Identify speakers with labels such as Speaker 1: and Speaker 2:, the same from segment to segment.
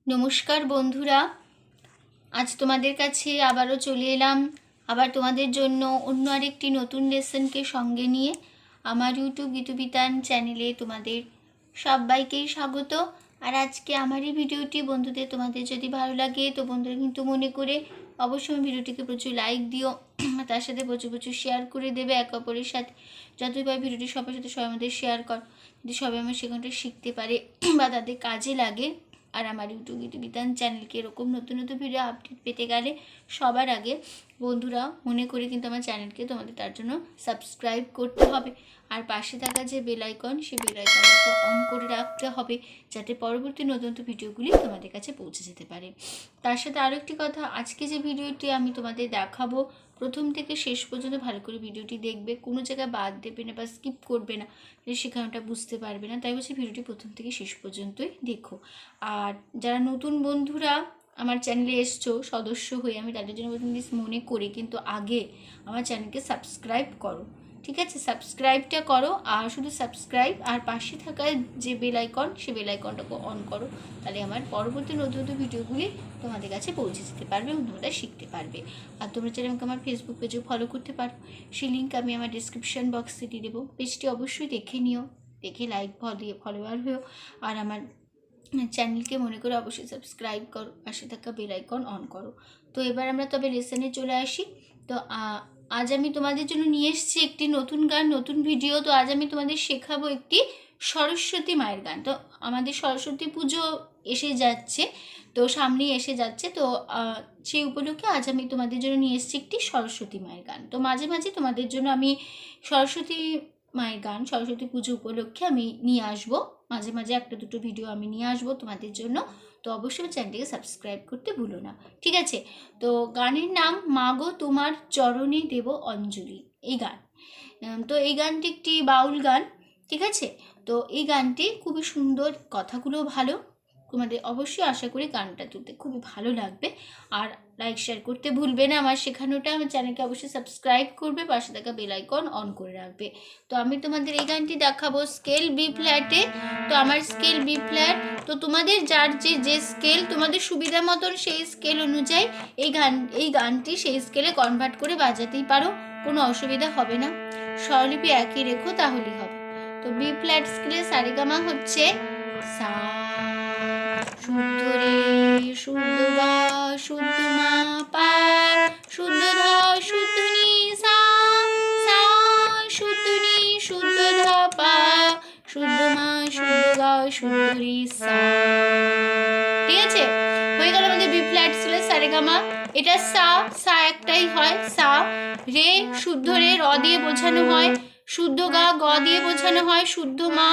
Speaker 1: নমস্কার বন্ধুরা, আজ তোমাদের কাছে আবারও চলে এলাম। আবার তোমাদের জন্য অন্য আরেকটি নতুন লেসনকে সঙ্গে নিয়ে আমার ইউটিউব গীতুবিতান চ্যানেলে তোমাদের সবাইকেই স্বাগত। আর আজকে আমার এই ভিডিওটি বন্ধুদের তোমাদের যদি ভালো লাগে তো বন্ধুরা কিন্তু মনে করে অবশ্যই ভিডিওটিকে প্রচুর লাইক দিও, তার সাথে প্রচুর প্রচুর শেয়ার করে দেবে একে অপরের সাথে। যতই পারে ভিডিওটি সবার সাথে সবাই আমাদের শেয়ার কর, যদি সবাই আমার সেখানটা শিখতে পারে বা তাদের কাজে লাগে। আর আমার ইউটিউব গীতুবিতান চ্যানেলকে এরকম নতুন নতুন ভিডিও আপডেট পেতে গেলে সবার আগে বন্ধুরা মনে করে কিন্তু আমার চ্যানেলকে তোমাদের তার জন্য সাবস্ক্রাইব করতে হবে। আর পাশে থাকা যে বেল আইকন, সেই বেল আইকনটা অন করে রাখতে হবে, যাতে পরবর্তী নতুন নতুন ভিডিওগুলি তোমাদের কাছে পৌঁছে যেতে পারে। তার সাথে আরও একটি কথা, আজকে যে ভিডিওটি আমি তোমাদের দেখাবো প্রথম থেকে শেষ পর্যন্ত ভালো করে ভিডিওটি দেখবে, কোনো জায়গায় বাদ দেবে না বা স্কিপ করবে না, সেখানটা বুঝতে পারবে না। তাই বলছি ভিডিওটি প্রথম থেকে শেষ পর্যন্তই দেখো। আর যারা নতুন বন্ধুরা আমার চ্যানেলে এসছো সদস্য হয়ে, আমি তাদের জন্য প্লিজ মনে করি কিন্তু আগে আমার চ্যানেলকে সাবস্ক্রাইব করো, ঠিক আছে? সাবস্ক্রাইবটা করো, আর শুধু সাবস্ক্রাইব আর পাশে থাকা যে বেল আইকন, সেই বেল আইকনটাকে অন করো, তাহলে আমার পরবর্তী নতুন নতুন ভিডিওগুলি তোমাদের কাছে পৌঁছে যেতে পারবে এবং তোমরা শিখতে পারবে। আর তোমরা চাইলে আমাকে আমার ফেসবুক পেজেও ফলো করতে পারো, সেই লিঙ্ক আমি আমার ডিসক্রিপশান বক্সে দিয়ে দেবো। পেজটি অবশ্যই দেখে নিও, দেখে লাইক দিয়ে ফলোয়ার হয়েও। আর আমার চ্যানেলকে মনে করে অবশ্যই সাবস্ক্রাইব করো, পাশে থাকা বেল আইকন অন করো। তো এবার আমরা তবে লেসনে চলে আসি। তো আজ আমি তোমাদের জন্য নিয়ে এসেছি একটি নতুন গান, নতুন ভিডিও। তো আজ আমি তোমাদের শেখাবো একটি সরস্বতী মায়ের গান। তো আমাদের সরস্বতী পুজো এসে যাচ্ছে, তো সামনেই এসে যাচ্ছে। তো সেই উপলক্ষে আজ আমি তোমাদের জন্য নিয়ে এসেছি একটি সরস্বতী মায়ের গান। তো মাঝে মাঝে তোমাদের জন্য আমি সরস্বতী মায়ের গান, সরস্বতী পুজো উপলক্ষে আমি নিয়ে আসবো, মাঝে মাঝে একটা দুটো ভিডিও আমি নিয়ে আসবো তোমাদের জন্য। তো অবশ্যই চ্যানেলটিকে সাবস্ক্রাইব করতে ভুলো না, ঠিক আছে? তো গানের নাম মাগো তোমার চরণে দেব অঞ্জলি, এই গান। তো এই গানটি একটি বাউল গান, ঠিক আছে? তো এই গানটি খুবই সুন্দর, কথাগুলো ভালো, তোমাদের অবশ্যই আশা করি গানটা তুলতে খুবই ভালো লাগবে। আর লাইক শেয়ার করতে ভুলবে না আমার শেখানোটা। আমার চ্যানেলকে অবশ্যই সাবস্ক্রাইব করবে, পাশে থাকা বেল আইকন অন করে রাখবে। তো আমি তোমাদের এই গানটি দেখাবো স্কেল বি ফ্ল্যাটে। তো আমার স্কেল বি ফ্ল্যাট। তো তোমাদের যার যে স্কেল তোমাদের সুবিধা মতন সেই স্কেল অনুযায়ী এই গানটি সেই স্কেলে কনভার্ট করে বাজাতেই পারো, কোনো অসুবিধা হবে না। স্বরলিপি একই রেখো তাহলেই হবে। তো বি ফ্ল্যাট স্কেলে সারেগামা হচ্ছে সা, শুদ্ধ রে, শুদ্ধ গা, শুদ্ধ মা পা, শুদ্ধ ধা, শুদ্ধ নি সা, সা শুদ্ধ নি, শুদ্ধ ধা পা, শুদ্ধ মা, শুদ্ধ গা, শুদ্ধ রি সা। ঠিক আছে, হয়ে গেল আমাদের বি ফ্ল্যাট স্কেলের সারেগামা। এটা সা, সা একটাই হয় সা। রে, শুদ্ধ রে র দিয়ে বোঝানো হয়, শুদ্ধ গা গ দিয়ে বোঝানো হয়, শুদ্ধ মা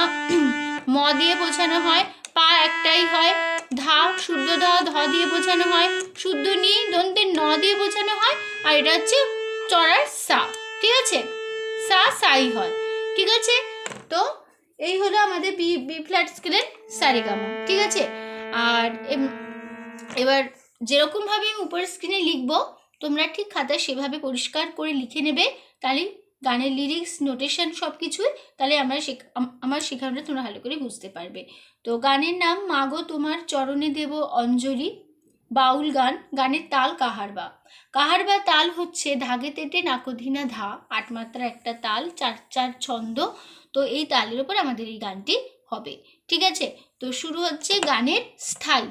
Speaker 1: ম দিয়ে বোঝানো হয়, পা একটাই হয়, ধা শুদ্ধ ধা ধ দিয়ে বোঝানো হয়, শুদ্ধ নি দন্তের ন দিয়ে বোঝানো হয়, আর এটা হচ্ছে চড়ার সা। ঠিক আছে, সা সাই হয়, ঠিক আছে? তো এই হলো আমাদের বি ফ্ল্যাট স্কেলের সারেগামা, ঠিক আছে? আর এবার যেরকমভাবে আমি উপরের স্ক্রিনে লিখবো তোমরা ঠিক খাতায় সেভাবে পরিষ্কার করে লিখে নেবে, তাহলে গানের লিরিক্স নোটেশন সব কিছুই, তাহলে আমার শেখানোটা তোমরা ভালো করে বুঝতে পারবে। তো গানের নাম মাগো তোমার চরণে দেব অঞ্জলি, বাউল গান। গানের তাল কাহারবা। কাহারবা তাল হচ্ছে ধাগে তেটে নাকোধিনা ধা, 8 মাত্রা একটা তাল, 4/4 ছন্দ। তো এই তালের উপর আমাদের এই গানটি হবে, ঠিক আছে? তো শুরু হচ্ছে গানের স্থায়ী।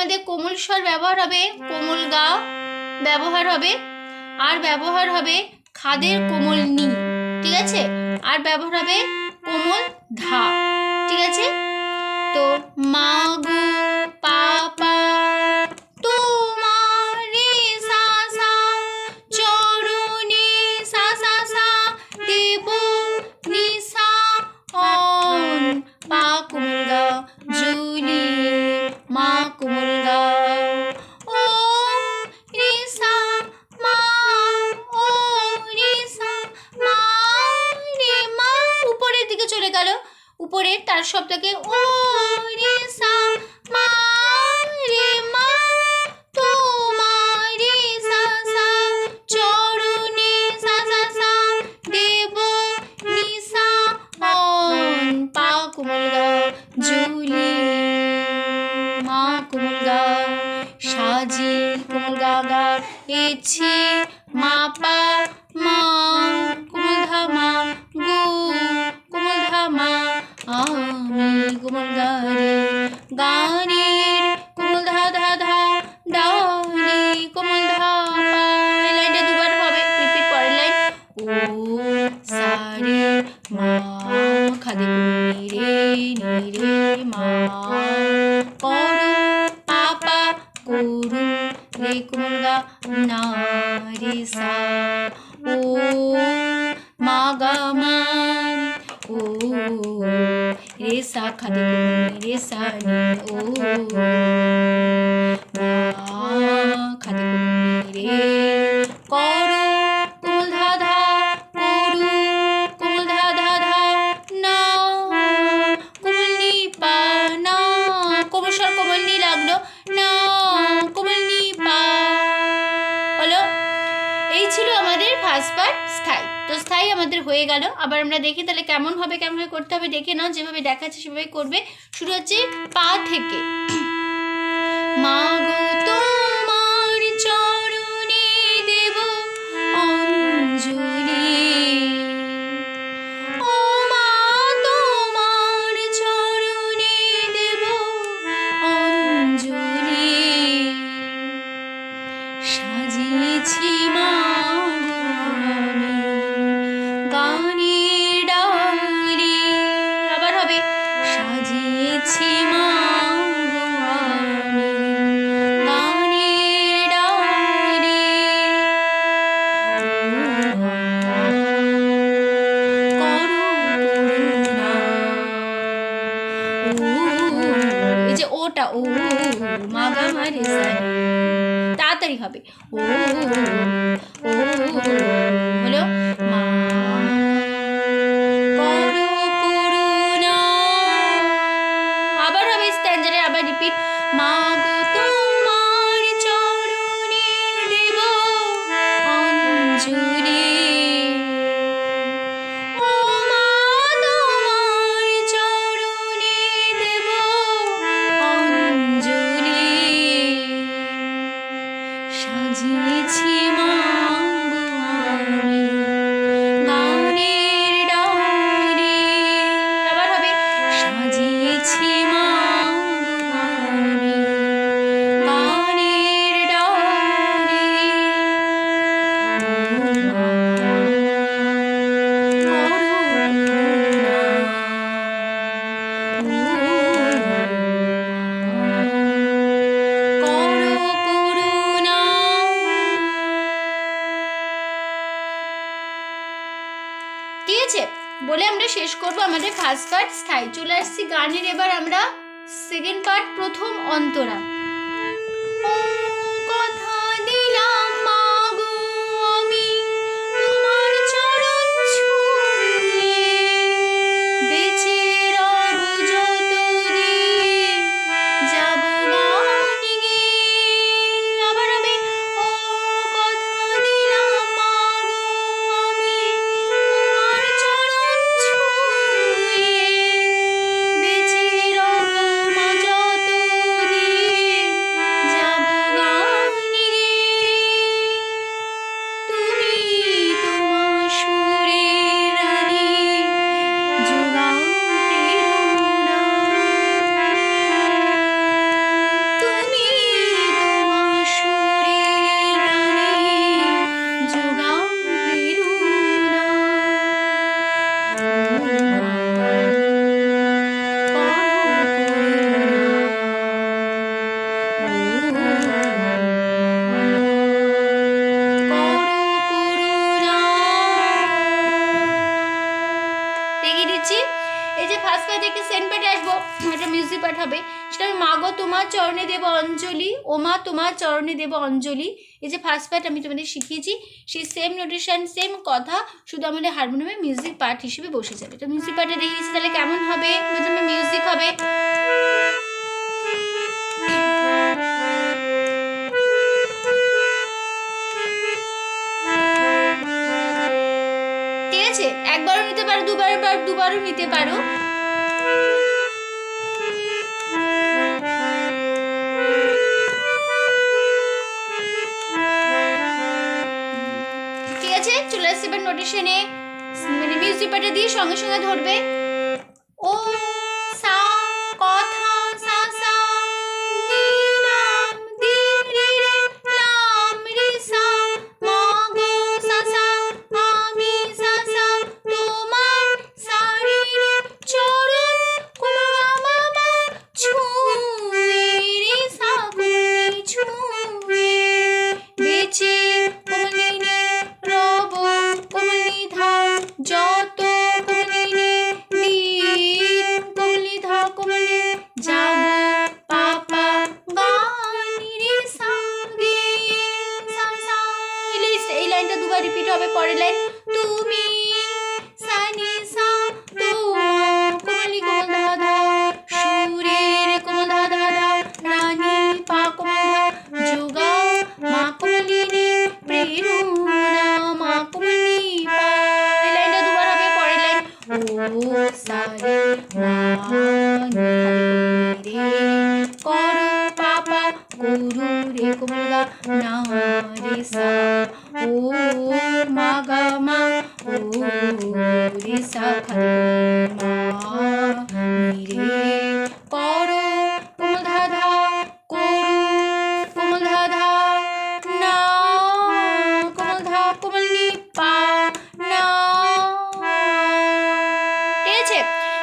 Speaker 1: আমাদের কোমল স্বর ব্যবহার হবে, কোমল গা ব্যবহার হবে, আর ব্যবহার হবে খাদের কোমল নি, ঠিক আছে, আর ব্যবহার হবে কোমল ধা, ঠিক আছে। তো মা গো পা পা তোমার রে সা সা চরণে সা সা সা দেব নিসা অন পা কোমল গা জুলি মা কোমল গা ও রে সা মা ও রে সা মা রে মা, উপরের দিকে চলে গেল, উপরের তার শব্দকে ও রে সা মা রে মা তোমার রে সা সা চরণে সা সা সা দেব নিসা অন পা কোমল গা জুলি মা কোমল গা সাজি কোমল গা গা এছি মা পা মা কোমল ধা মা গো কোমল ধা মা আমি কোমল গা রে গানের কোমল ধা ধা ধা ডা রে কোমল ধা পা। এই লাইনটা দুবার হবে, রিপিট পরের লাইন ও সা রে মা খাদে নি রে মা করো পা পা করু রে কোমল গা না রে সা ও মা গা মা ও রে সা খাদে রে সা নি ও মা খাদে রে করো কোমল ধা ধা করু কোমল ধা ধা ধা না কোমল নি পা না কোমল স্বর কোমল নি লাগলো না কোমল নি পা হলো। এই ছিল আমাদের ফার্স্ট পার্ট স্থায়ী। তো স্থায়ী আমাদের হয়ে গেল। আবার আমরা দেখি তাহলে কেমন হবে করতে হবে, দেখে নাও, যেভাবে দেখাচ্ছে সেভাবে করবে। শুরু হচ্ছে পা থেকে। মা গো তোমার চরণে দেব অঞ্জলি, ও মা তোমার চরণে দেব অঞ্জলি, সাজিয়েছি মা গানের ডালি, আবার হবে সাজিয়েছি মা গানের ডালি, করো করুণা, ও এই যে ওটা ও মা গা মা রে সা রে, তাড়াতাড়ি হবে ও ও হলো মা করো করুণা, আবার হবে স্ট্যান্ডারে, আবার রিপিট মা গো তোমার চরণে দেব অঞ্জলি, ও মা তোমার চরণে দেব অঞ্জলি, সাজিয়েছি মা আমি গানের ডালি, আবার হবে সাজিয়েছি মা আমি গানের ডালি, ঠিক আছে। বলে আমরা শেষ করব আমাদের ফার্স্ট পার্ট স্থায়ী। চলে আসছি গানের, এবার আমরা সেকেন্ড পার্ট প্রথম অন্তরা। ও কথা দিলাম মা গো আমি তোমার চরণ ছুঁয়ে, বেঁচে রব যতদিন যাব গান গেয়ে, আবার হবে ও কথা দিলাম মা গো আমি তোমার চরণ ছুঁয়ে, বেঁচে রব মা যতদিন মাগো তোমার চরণে দেব অঞ্জলি, ও মা তোমার চরণে দেব অঞ্জলি। এই যে ফার্স্ট পার্ট আমি তোমাদের শিখিয়েছি, সেই সেম নোটেশন সেম কথা, শুধু আমাদের হারমোনিয়ামে মিউজিক পার্ট হিসেবে বসে যাবে। তো মিউজিক পার্টে দেখিয়েছি, তাহলে কেমন হবে? প্রথমে মিউজিক হবে, ঠিক আছে? একবারও নিতে পারো, দুবারও নিতে পারো। ঠিক আছে, চলে আসছে এবার নোটেশনে, মানে মিউজিক পার্টে দিয়ে সঙ্গে সঙ্গে ধরবে। ও সা কথা সা সা নি লাম দি রে রে লাম রে সা মা গো সা সা আমি সা সা তোমার সা রে রে চরণ কোমা মামা ছুঁয়ে রে সা কোমনি ছুঁয়ে বেচে কোমনি নে রব কোমনি ধা যত কোমনি নে দিন কোমলি ধা কোমলি যাব পাপা গানি রে সা গে সা সা। এই লাইনটা দুবার রিপিট হবে। পরের লাইন তুমি সানি সা তোমা কোমলি কোমল ধা ধা সুরে রে কোমল ধা ধা ধা রানী পা কোমল ধা যোগাও মা কোমলি রে প্রেরণা মা কোমলি পা। এই লাইনটা দুবার হবে। পরের লাইন ও সারে মা নি রে করো পাপা গুরু রে কোমলগা না রে সা ও মা গা মা ও রে সা খালি মা নি রে করো কোমল ধা ধা করু কোমল ধা ধা না কোমল ধা কোমল নি পা না। ঠিক আছে?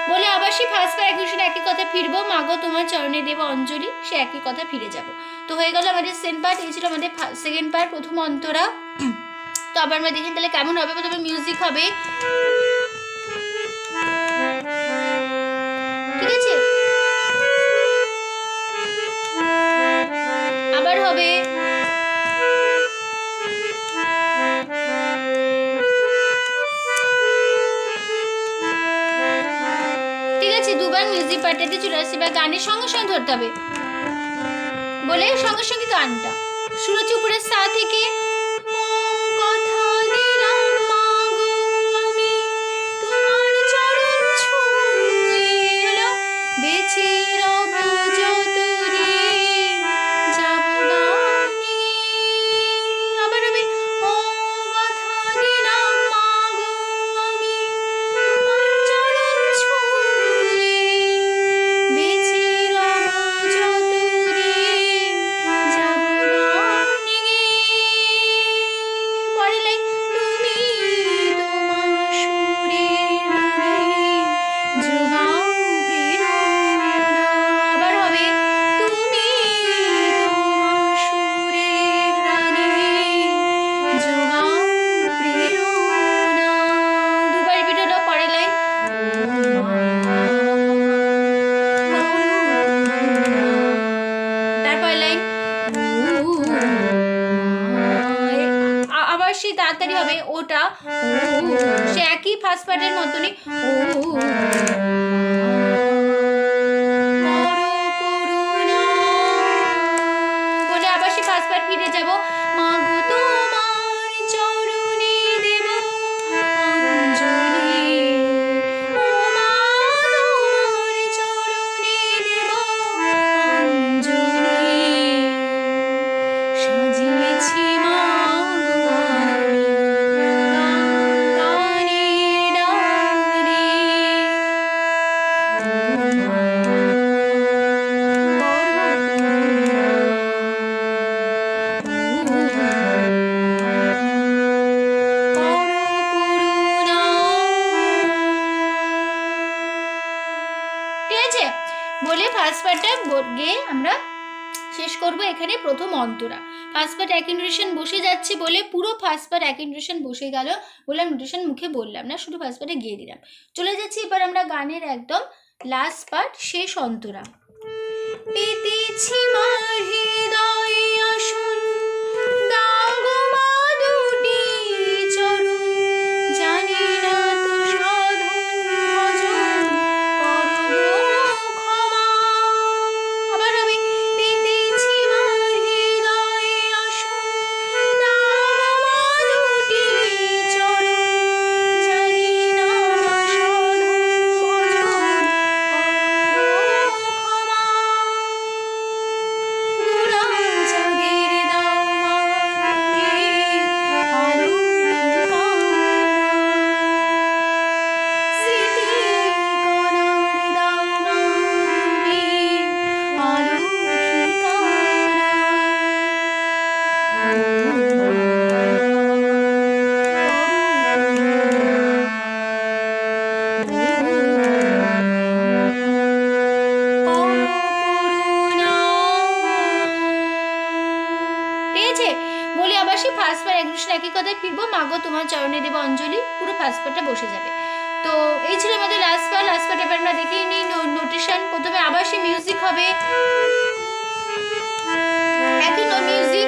Speaker 1: বলে আবার সেই ফার্স্ট পার্ট একই কথা ফিরবো, মাগো তোমার চরণে দেব অঞ্জলি, সে একই কথা ফিরে যাব। তো হয়ে গেল আমাদের সেকেন্ড পার্ট। এই ছিল আমাদের সেকেন্ড পার্ট, প্রথম অন্তরা। তো আবার আমরা দেখি তাহলে কেমন হবে। প্রথমে মিউজিক হবে, ঠিক আছে? আবার হবে, ঠিক আছে? দুবার মিউজিক পার্টটাতে চলে আসছে। এবার গানের সঙ্গে সঙ্গে ধরতে হবে, বলে সঙ্গে সঙ্গে গানটা শুরু হচ্ছে উপরের সা থেকে। ও কথা দিলাম মাগো আমি তোমার চরণ ছুঁয়ে বেঁচে রব যতদিন যাব গানে। আবার হবে, ও কথা দিলাম মাগো আমি তোমার চরণ ছুঁয়ে বেঁচে রব যতদিন যাব গানে। পরের লাইন তুমি তোমার সুরের রাগে যোগাও প্রেরণা। আবার হবে, তুমি তোমার সুরের রাগে যোগাও প্রেরণা। দুবার রিপিট হলো। পরের লাইন তারপর লাইন আবার সেই তাড়াতাড়ি হবে ওটা, সে একই ফার্স্ট পার্টের মতনই বলে আবার সে ফার্স্ট পার্ট ফিরে যাব। মাগো তোমার চরণে দেব অঞ্জলি, ও মা তোমার চরণে দেব অঞ্জলি, সাজিয়েছি মা গানে ডারে বলে ফার্স্ট পার্টটা গিয়ে আমরা শেষ করব এখানে। প্রথম অন্তরা ফার্স্ট পার্ট এক নোটেশন বসে যাচ্ছে বলে পুরো ফার্স্ট পার্ট এক নোটেশন বসে গেল, বললাম নোটেশন মুখে বললাম না, শুধু ফার্স্ট পার্টে গিয়ে দিলাম। চলে যাচ্ছি এবার আমরা গানের একদম লাস্ট পার্ট, শেষ অন্তরা। পেতেছি মার হৃদয়ে আসন, দাও গো মা দুটি চরণ, জানি না তো সাধন ভজন, করো গো ক্ষমা। আবার হবে, পেতেছি মার হৃদয়ে আসন, দাও গো মা দুটি চরণ, জানি না সাধন ভজন, করো গো ক্ষমা। গোরা জাগির দাও মা তুমি, আলোর স্মৃতি কণার দাও মা তুমি, আলোর পেয়েছে বলি আবার সেই ফার্স্ট বার একদৃষ্টি একই কথায় ফিরবো, মাগো তোমার চরণে দেব অঞ্জলি, পুরো ফার্স্ট পার্টটা বসে যাবে। তো এই ছিল আমাদের লাস্ট পার্ট। এবার আমরা দেখে নিই নোটেশন। প্রথমে আবার সেই মিউজিক হবে, একই মিউজিক।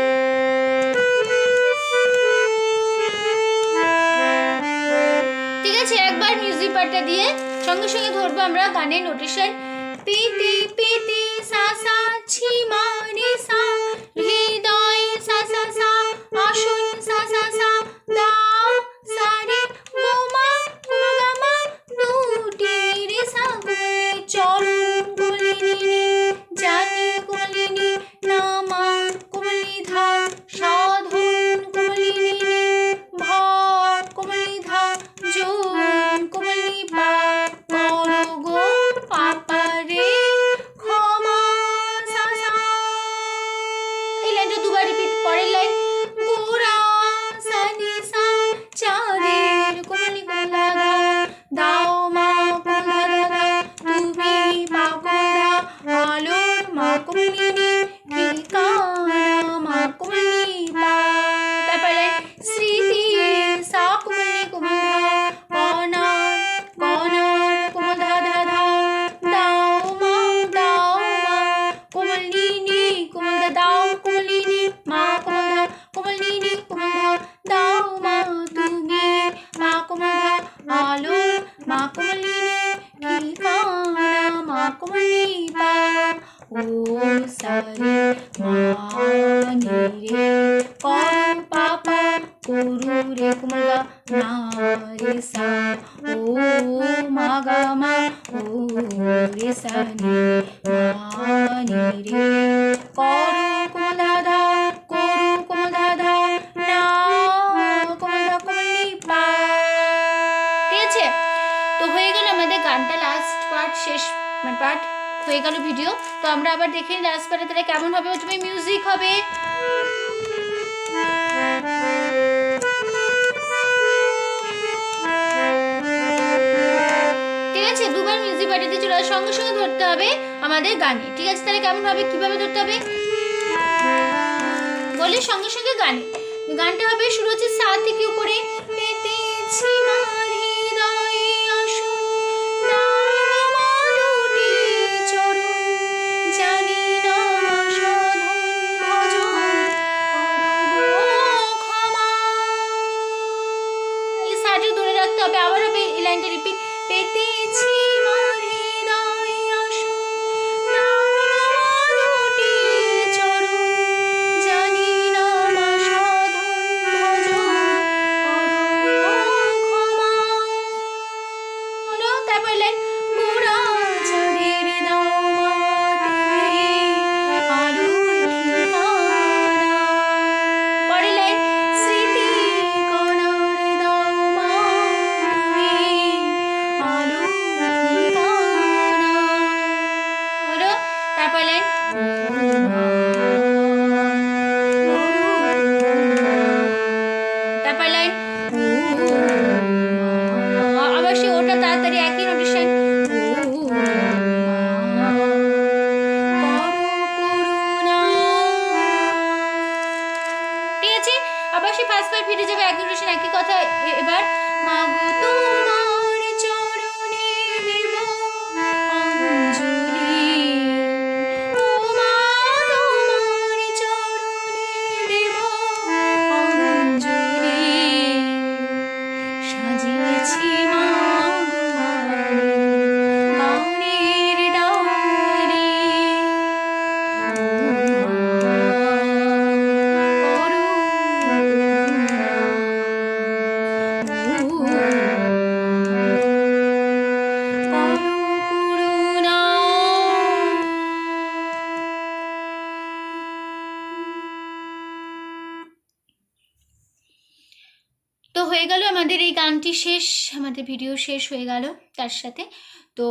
Speaker 1: ঠিক আছে, একবার মিউজিক পার্টটা দিয়ে সঙ্গে সঙ্গে ধরবো আমরা গানের নোটেশন। পেতে পেতে সা সা ছি মা রে সা, হৃদয় সা সা সা, আসন সা সা সা, দাও সা রে গো মা গা মা, দুটি রে সা কোলে চরণ কোলে নি, জানি কোলে নি না মা কোলে ধা, সাধন কোলে নি ভা কোলে ধা, জোন কোলে পা, করো গো পাপা রে ক্ষমা সা সা। এই লাইনটা দুবার রিপিট। পরের লাইন, গোরা সা নি সা, চাঁদের কোমলি কোলা ধা, দাও মা কোলা ধা, তুমি মা কোলা, আলোর মা কোমলি নি, ঠিকানা মা কোমলি পা। তারপর লাইন, স্মৃতি সা কোমলি কোমল ধা, কণার কোমল ধা ধা ধা, দাও মা কোমলি নি কোমল ধা, দাও কোমলি নি মা কোমল ধা, কোমলি নি কোমল ধা, দাও মা তুমি মা কোমল ধা, আলোর মা কোমলি নি, ঠিকানা মা কোমলি পা। ও সারে মা নি রে, করো পাপা করু রে কোমল গা, না রে সা, ও মা গা মা, ও রে সা নি, মা নি রে, করো কোমল ধা, করু কোমল ধা, না কোমল ধা কোমলি পা। ঠিক আছে, তো হয়ে গেল আমাদের গানটা লাস্ট পার্ট, শেষ পার্ট হয়ে গেল ভিডিও। তো আমরা আবার দেখে নিই লাস্ট পার্টে তাহলে কেমন হবে। প্রথমে মিউজিক হবে, ঠিক আছে, দুবার মিউজিক পার্টিতে চলে সঙ্গে সঙ্গে ধরতে হবে আমাদের গানে। ঠিক আছে, তাহলে কেমন হবে, কিভাবে ধরতে হবে বলে সঙ্গে সঙ্গে গানে। গানটা হবে, শুরু হচ্ছে সা থেকে উপরে, পেতেছি মার হৃদয়ে আসন, দাও মা দুটি চরণ, জানি না সাধন ভজন, করো গো ক্ষমা। এই সাটা ধরে রাখতে হবে। আবার হবে এই লাইনটা রিপিট, পেতেছি মার হৃদয়ে আসন, দাও মা দুটি চরণ, জানি না সাধন ভজন, করো গো ক্ষমা। হলো, তারপর লাইন, গোরা চাঁদের দাও মা তুমি, আলোর ঠিকানা। পরের লাইন, স্মৃতি কণার দাও মা তুমি, আলোর ঠিকানা। হলো, তারপর লাইন, তারপর লাইন, আবার সে ওটা তাড়াতাড়ি একই নোটেশন, ঠিক আছে। আবার সে ফার্স্ট পার্ট ফিরে যাবে, একই নোটেশন একই কথা। এবার মাগো তোমার চরণে দেব অঞ্জলি, ও তো হয়ে গেল আমাদের এই গানটি শেষ, আমাদের ভিডিও শেষ হয়ে গেল তার সাথে। তো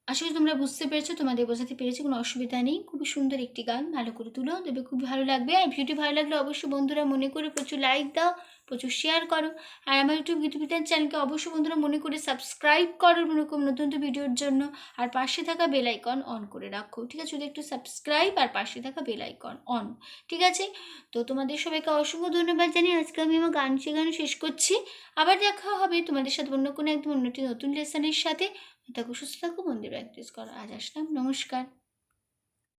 Speaker 1: আশা করি তোমরা বুঝতে পেরেছো, তোমাদের বোঝাতে পেরেছি, কোনো অসুবিধা নেই। খুবই সুন্দর একটি গান, ভালো করে তুলো, দেবে খুব ভালো লাগবে। আর ভিডিওটি ভালো লাগলে অবশ্যই বন্ধুরা মনে করে প্রচুর লাইক দাও, প্রচুর শেয়ার করো। আর আমার ইউটিউব গীতবিতান চ্যানেলকে অবশ্যই বন্ধুরা মনে করে সাবস্ক্রাইব করো এরকম নতুন নতুন ভিডিওর জন্য। আর পাশে থাকা বেল আইকন অন করে রাখো, ঠিক আছে? শুধু একটু সাবস্ক্রাইব আর পাশে থাকা বেল আইকন অন, ঠিক আছে? তো তোমাদের সবাইকে অসংখ্য ধন্যবাদ জানিয়ে আজকে আমি আমার গান শেখানো শেষ করছি। আবার দেখা হবে তোমাদের সাথে অন্য কোনো একদম অন্যটি নতুন লেসনের সাথে। থাকো, সুস্থ থাকো, মন্দির প্র্যাকটিস করো। আজ আসলাম, নমস্কার।